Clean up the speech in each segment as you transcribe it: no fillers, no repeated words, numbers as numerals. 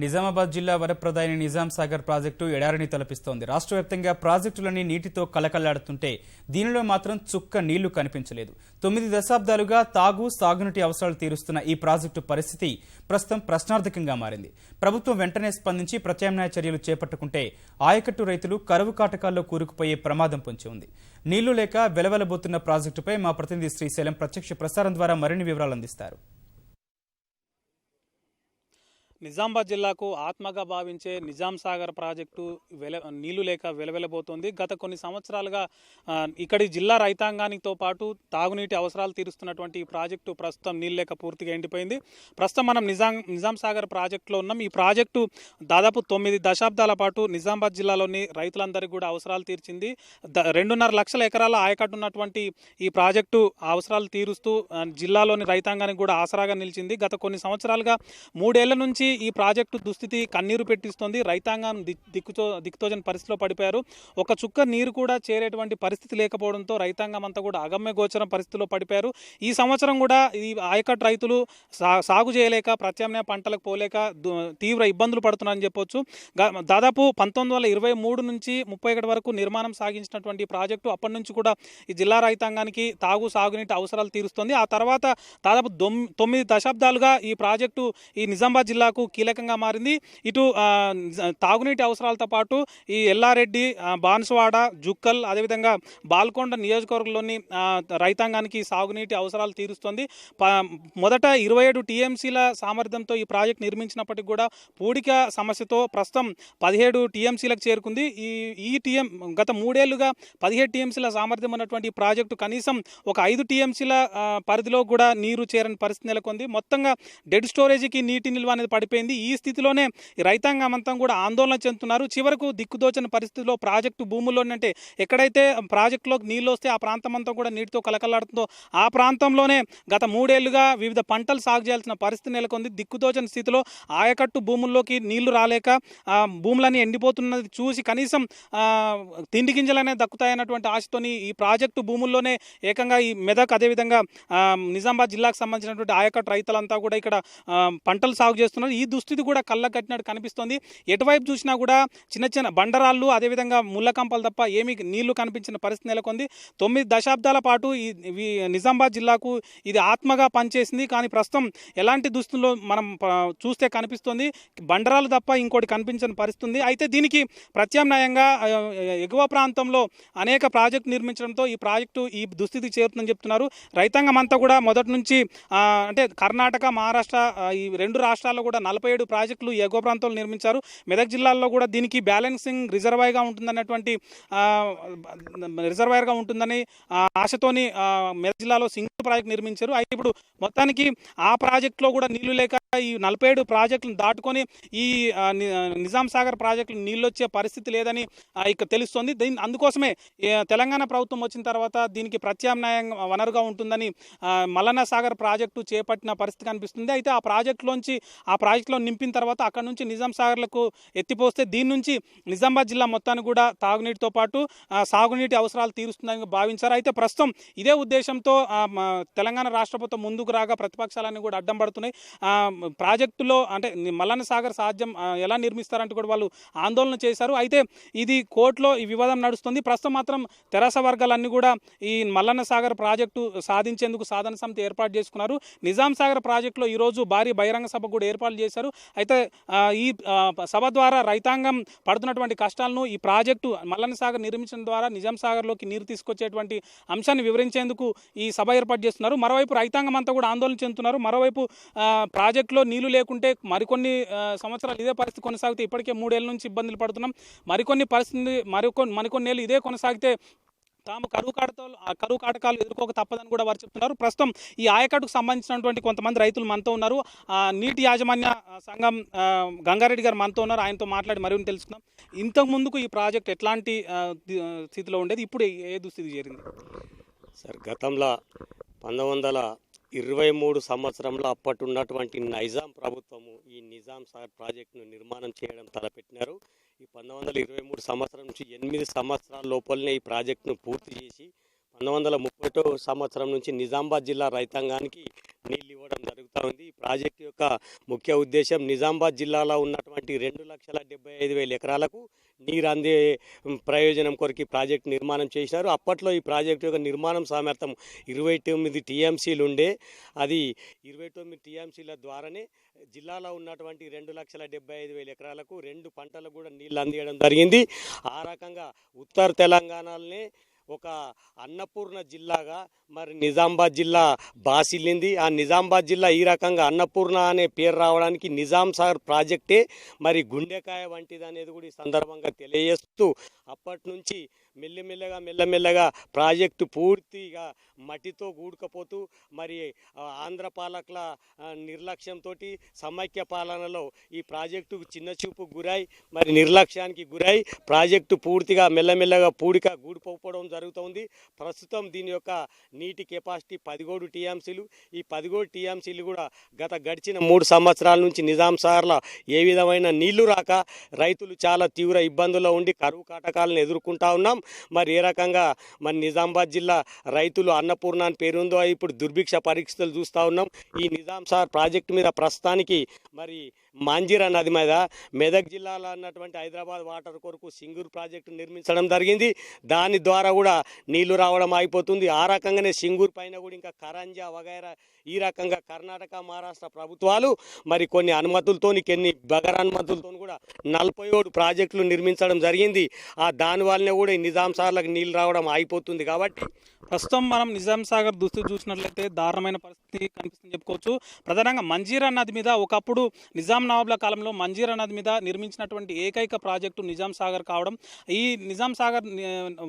నిజామాబాద్ జిల్లా వరప్రదాయని నిజాం సాగర్ ప్రాజెక్టు ఎడారిని తలపిస్తోంది. రాష్ట్ర వ్యాప్తంగా ప్రాజెక్టులన్నీ నీటితో కలకల్లాడుతుంటే దీనిలో మాత్రం చుక్క నీళ్లు కనిపించలేదు. 9 దశాబ్దాలుగా తాగు సాగునీటి అవసరాలు తీరుస్తున్న ఈ ప్రాజెక్టు పరిస్థితి ప్రస్తుతం ప్రశ్నార్థకంగా మారింది. ప్రభుత్వం వెంటనే స్పందించి ప్రత్యామ్నాయ చర్యలు చేపట్టుకుంటే ఆయకట్టు రైతులు కరువు కాటకాల్లో కూరుకుపోయే ప్రమాదం పొంచి ఉంది. నీళ్లు లేక వెలవెలబోతున్న ప్రాజెక్టుపై మా ప్రతినిధి శ్రీశైలం ప్రత్యక్ష ప్రసారం ద్వారా మరిన్ని వివరాలు అందిస్తారు. నిజామాబాద్ జిల్లాకు ఆత్మగా భావించే నిజాం సాగర్ ప్రాజెక్టు నీళ్లు లేక వెలవెలబోతోంది. గత కొన్ని సంవత్సరాలుగా ఇక్కడి జిల్లా రైతాంగానితో పాటు తాగునీటి అవసరాలు తీరుస్తున్నటువంటి ఈ ప్రాజెక్టు ప్రస్తుతం నీళ్ళు లేక పూర్తిగా ఎండిపోయింది. ప్రస్తుతం మనం నిజాం సాగర్ ప్రాజెక్టులో ఉన్నాం. ఈ ప్రాజెక్టు దాదాపు 9 దశాబ్దాల పాటు నిజామాబాద్ జిల్లాలోని రైతులందరికీ కూడా అవసరాలు తీర్చింది. 2.5 లక్షల ఎకరాల ఆయకట్టు ఉన్నటువంటి ఈ ప్రాజెక్టు అవసరాలు తీరుస్తూ జిల్లాలోని రైతాంగానికి కూడా ఆసరాగా నిలిచింది. గత కొన్ని సంవత్సరాలుగా 3 ఏళ్ల నుంచి ఈ ప్రాజెక్టు దుస్థితి కన్నీరు పెట్టిస్తోంది. రైతాంగం దిక్కుతోచని పరిస్థితిలో పడిపోయారు. ఒక చుక్క నీరు కూడా చేరేటువంటి పరిస్థితి లేకపోవడంతో రైతాంగం అంతా కూడా అగమ్య గోచరం పరిస్థితిలో పడిపోయారు. ఈ సంవత్సరం కూడా ఈ ఆయకట్టు రైతులు సాగు చేయలేక ప్రత్యామ్నాయ పంటలకు పోలేక తీవ్ర ఇబ్బందులు పడుతున్నారని చెప్పొచ్చు. దాదాపు 1923 నుంచి 31 వరకు నిర్మాణం సాగించినటువంటి ప్రాజెక్టు అప్పటి నుంచి కూడా ఈ జిల్లా రైతాంగానికి సాగునీటి అవసరాలు తీరుస్తుంది. ఆ తర్వాత దాదాపు 9 దశాబ్దాలుగా ఈ ప్రాజెక్టు ఈ నిజామాబాద్ జిల్లాకు కీలకంగా మారింది. ఇటు తాగునీటి అవసరాలతో పాటు ఈ ఎల్లారెడ్డి, బాన్సువాడ, జుక్కల్, అదేవిధంగా బాల్కొండ నియోజకవర్గంలోని రైతాంగానికి సాగునీటి అవసరాలు తీరుస్తుంది. మొదట 27 టీఎంసీల సామర్థ్యంతో ఈ ప్రాజెక్ట్ నిర్మించినప్పటికీ కూడా పూడిక సమస్యతో ప్రస్తుతం 17 టీఎంసీలకు చేరుకుంది. గత 3 ఏళ్లుగా 17 టీఎంసీల సామర్థ్యం ఉన్నటువంటి ఈ ప్రాజెక్టు కనీసం ఒక 5 టీఎంసీల పరిధిలో కూడా నీరు చేరని పరిస్థితి నెలకొంది. మొత్తంగా డెడ్ స్టోరేజీకి నీటి నిల్వ అనేది పడిపోయింది. ఈ స్థితిలోనే రైతాంగం అంతా కూడా ఆందోళన చెందుతున్నారు. చివరకు దిక్కుదోచని పరిస్థితిలో ప్రాజెక్టు భూముల్లోనంటే ఎక్కడైతే ప్రాజెక్టులోకి నీళ్ళు వస్తే ఆ ప్రాంతం అంతా కూడా నీటితో కలకలాడుతుందో ఆ ప్రాంతంలోనే గత 3 ఏళ్లుగా వివిధ పంటలు సాగు చేయాల్సిన పరిస్థితి నెలకొంది. దిక్కుదోచని స్థితిలో ఆయకట్టు భూముల్లోకి నీళ్లు రాలేక భూములన్నీ ఎండిపోతున్నది చూసి కనీసం తిండి గింజలనే దక్కుతాయన్నటువంటి ఆశతోని ఈ ప్రాజెక్టు భూముల్లోనే ఏకంగా ఈ మెదక్, అదేవిధంగా నిజామాబాద్ జిల్లాకు సంబంధించినటువంటి ఆయకట్టు రైతులంతా కూడా ఇక్కడ పంటలు సాగు చేస్తున్నారు. ఈ దుస్థితి కూడా కళ్ళకు కట్టినట్టు కనిపిస్తుంది. ఎటువైపు చూసినా కూడా చిన్న చిన్న బండరాళ్ళు, అదేవిధంగా ముళ్ళ కంపలు తప్ప ఏమీ నీళ్లు కనిపించిన పరిస్థితి నెలకొంది. 9 దశాబ్దాల పాటు ఈ నిజామాబాద్ జిల్లాకు ఇది ఆత్మగా పనిచేసింది. కానీ ప్రస్తుతం ఎలాంటి దుస్థితిలో మనం చూస్తే కనిపిస్తుంది, బండరాలు తప్ప ఇంకోటి కనిపించని పరిస్థితి ఉంది. అయితే దీనికి ప్రత్యామ్నాయంగా ఎగువ ప్రాంతంలో అనేక ప్రాజెక్టు నిర్మించడంతో ఈ ప్రాజెక్టు ఈ దుస్థితి చేరుతుందని చెప్తున్నారు. రైతాంగం అంతా కూడా మొదటి నుంచి అంటే కర్ణాటక, మహారాష్ట్ర ఈ 2 రాష్ట్రాల్లో కూడా 47 ప్రాజెక్టులు ఎగువ ప్రాంతంలో నిర్మించారు. మెదక్ జిల్లాలో కూడా దీనికి బ్యాలెన్సింగ్ రిజర్వాయర్గా ఉంటుందని ఆశతోని మెదక్ జిల్లాలో సింగిల్ ప్రాజెక్ట్ నిర్మించారు. అయితే ఇప్పుడు మొత్తానికి ఆ ప్రాజెక్టులో కూడా నీళ్లు లేక ఈ 47 ప్రాజెక్టులను దాటుకొని ఈ నిజాం సాగర్ ప్రాజెక్టులు నీళ్ళు వచ్చే పరిస్థితి లేదని ఇక తెలుస్తోంది. అందుకోసమే తెలంగాణ ప్రభుత్వం వచ్చిన తర్వాత దీనికి ప్రత్యామ్నాయ వనరుగా ఉంటుందని మల్లన్న సాగర్ ప్రాజెక్టు చేపట్టిన పరిస్థితి కనిపిస్తుంది. అయితే ఆ ప్రాజెక్టులో నింపిన తర్వాత అక్కడ నుంచి నిజాం సాగర్లకు ఎత్తిపోస్తే దీని నుంచి నిజామాబాద్ జిల్లా మొత్తాన్ని కూడా తాగునీటితో పాటు సాగునీటి అవసరాలు తీరుస్తుందని భావించారు. అయితే ప్రస్తుతం ఇదే ఉద్దేశంతో తెలంగాణ రాష్ట్ర ప్రభుత్వం ముందుకు రాగా ప్రతిపక్షాలన్నీ కూడా అడ్డం పడుతున్నాయి. ప్రాజెక్టులో అంటే మల్లన్న సాగర్ సాధ్యం ఎలా నిర్మిస్తారంటూ కూడా వాళ్ళు ఆందోళన చేశారు. అయితే ఇది కోర్టులో ఈ వివాదం నడుస్తుంది. ప్రస్తుతం మాత్రం తెరాస వర్గాలన్నీ కూడా ఈ మల్లన్న సాగర్ ప్రాజెక్టు సాధించేందుకు సాధన సమితి ఏర్పాటు చేసుకున్నారు. నిజాం సాగర్ ప్రాజెక్టులో ఈరోజు భారీ బహిరంగ సభ కూడా ఏర్పాటు చేశారు. అయితే ఈ సభ ద్వారా రైతాంగం పడుతున్నటువంటి కష్టాలను, ఈ ప్రాజెక్టు మల్లన్న సాగర్ నిర్మించడం ద్వారా నిజాం సాగర్లోకి నీరు తీసుకొచ్చేటువంటి అంశాన్ని వివరించేందుకు ఈ సభ ఏర్పాటు చేస్తున్నారు. మరోవైపు రైతాంగం అంతా కూడా ఆందోళన చెందుతున్నారు. మరోవైపు ప్రాజెక్టులో నీళ్లు లేకుంటే మరికొన్ని సంవత్సరాలు ఇదే పరిస్థితి కొనసాగితే ఇప్పటికే 3 ఏళ్ల నుంచి ఇబ్బందులు పడుతున్నాం. మరికొన్ని ఏళ్ళు ఇదే కొనసాగితే తాము కరువు కాటకాలు ఎదుర్కోక తప్పదని కూడా వారు చెప్తున్నారు. ప్రస్తుతం ఈ ఆయకట్టుకు సంబంధించినటువంటి కొంతమంది రైతులు మనతో ఉన్నారు. నీటి యాజమాన్య సంఘం గంగారెడ్డి గారు మనతో ఉన్నారు. ఆయనతో మాట్లాడి మరిన్ని తెలుసుకుందాం. ఇంతకు ముందుకు ఈ ప్రాజెక్ట్ ఎట్లాంటి స్థితిలో ఉండేది, ఇప్పుడు ఏ దుస్థితి చేరింది? సార్, గతంలో 1923 సంవత్సరంలో అప్పటి ఉన్నటువంటి నైజాం ప్రభుత్వము ఈ నిజాం సాగర్ ప్రాజెక్టును నిర్మాణం చేయడం తలపెట్టినారు. ఈ 1923 సంవత్సరం నుంచి 8 సంవత్సరాల లోపలనే ఈ ప్రాజెక్టును పూర్తి చేసి 1931 సంవత్సరం నుంచి నిజామాబాద్ జిల్లా రైతాంగానికి నీళ్ళు ఇవ్వడం జరుగుతూ ఉంది. ఈ ప్రాజెక్టు యొక్క ముఖ్య ఉద్దేశం నిజామాబాద్ జిల్లాలో ఉన్నటువంటి 2,75,000 ఎకరాలకు నీరు అందే ప్రయోజనం కొరకు ఈ ప్రాజెక్టు నిర్మాణం చేసినారు. అప్పట్లో ఈ ప్రాజెక్టు యొక్క నిర్మాణం సామర్థ్యం 29 టీఎంసీలు ఉండే. అది 29 టీఎంసీల ద్వారానే జిల్లాలో ఉన్నటువంటి 2,75,000 ఎకరాలకు 2 పంటలకు కూడా నీళ్లు అందించడం జరిగింది. ఆ రకంగా ఉత్తర తెలంగాణలోనే ఒక అన్నపూర్ణ జిల్లాగా మరి నిజామాబాద్ జిల్లా బాసిల్లింది. ఆ నిజామాబాద్ జిల్లా ఈ రకంగా అన్నపూర్ణ అనే పేరు రావడానికి నిజాం సాగర్ ప్రాజెక్టే మరి గుండెకాయ వంటిది అనేది కూడా ఈ సందర్భంగా తెలియజేస్తూ అప్పటి నుంచి మెల్లమెల్లగా ప్రాజెక్టు పూర్తిగా మట్టితో గూడుకపోతూ మరి ఆంధ్ర పాలకుల నిర్లక్ష్యంతో సమైక్య పాలనలో ఈ ప్రాజెక్టుకు చిన్నచూపు గురై మరి నిర్లక్ష్యానికి గురై ప్రాజెక్టు పూర్తిగా మెల్లమెల్లగా గూడిపోవడం జరుగుతుంది. ప్రస్తుతం దీని యొక్క నీటి కెపాసిటీ 17 టీఎంసీలు. ఈ 17 టీఎంసీలు కూడా గడిచిన 3 సంవత్సరాల నుంచి నిజాం సాగర్లో ఏ విధమైన నీళ్లు రాక రైతులు చాలా తీవ్ర ఇబ్బందుల్లో ఉండి కరువు కాటకాలను ఎదుర్కొంటా ఉన్నాం. మరి ఏ రకంగా మరి నిజామాబాద్ జిల్లా రైతులు అన్నపూర్ణ అని పేరుందో ఇప్పుడు దుర్భిక్ష పరిస్థితులు చూస్తూ ఉన్నాం. ఈ నిజాం సాగర్ ప్రాజెక్టు మీద ప్రస్తుతానికి మరి మాంజీరా నది మీద మెదక్ జిల్లాలో ఉన్నటువంటి హైదరాబాద్ వాటర్ కొరకు సింగూరు ప్రాజెక్టు నిర్మించడం జరిగింది. దాని ద్వారా కూడా నీళ్లు రావడం అయిపోతుంది. ఆ రకంగానే సింగూరు పైన కూడా ఇంకా కరంజా వగైరా ఈ రకంగా కర్ణాటక మహారాష్ట్ర ప్రభుత్వాలు మరి కొన్ని బగర్ అనుమతులతో కూడా 47 ప్రాజెక్టులు నిర్మించడం జరిగింది. దానివల్లనే కూడా ఈ నిజాం సాగర్లకు నీళ్లు రావడం అయిపోతుంది. కాబట్టి ప్రస్తుతం మనం నిజాం సాగర్ దుస్థితి చూసినట్లయితే దారుణమైన పరిస్థితి కనిపిస్తుంది చెప్పుకోవచ్చు. ప్రధానంగా మంజీరా నది మీద ఒకప్పుడు నిజాం నవాబ్ల కాలంలో మంజీరా నది మీద నిర్మించినటువంటి ఏకైక ప్రాజెక్టు నిజాం సాగర్ కావడం, ఈ నిజాం సాగర్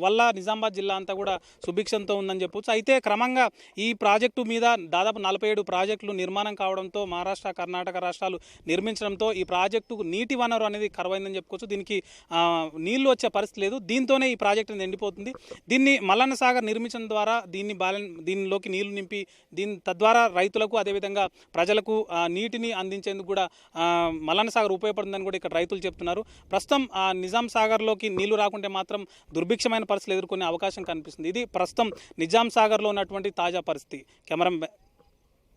వల్ల నిజామాబాద్ జిల్లా అంతా కూడా సుభిక్షంతో ఉందని చెప్పవచ్చు. అయితే క్రమంగా ఈ ప్రాజెక్టు మీద దాదాపు 47 ప్రాజెక్టులు నిర్మాణం కావడంతో మహారాష్ట్ర కర్ణాటక రాష్ట్రాలు నిర్మించడంతో ఈ ప్రాజెక్టుకు నీటి వనరు అనేది కరువైందని చెప్పుకోవచ్చు. దీనికి నీళ్లు వచ్చే పరిస్థితి లేదు. దీంతోనే ఈ ప్రాజెక్టు ఎండిపోతుంది. దీన్ని మల్లన్న సాగర్ నిర్మించడం ద్వారా దీనిలోకి నీళ్లు నింపి తద్వారా రైతులకు అదేవిధంగా ప్రజలకు నీటిని అందించేందుకు కూడా మల్లన్న సాగర్ ఉపయోగపడుతుందని కూడా ఇక్కడ రైతులు చెప్తున్నారు. ప్రస్తుతం నిజాం సాగర్లోకి నీళ్లు రాకుంటే మాత్రం దుర్భిక్షమైన పరిస్థితులు ఎదుర్కొనే అవకాశం కనిపిస్తుంది. ఇది ప్రస్తుతం నిజాం సాగర్లో ఉన్నటువంటి తాజా పరిస్థితి. కెమెరా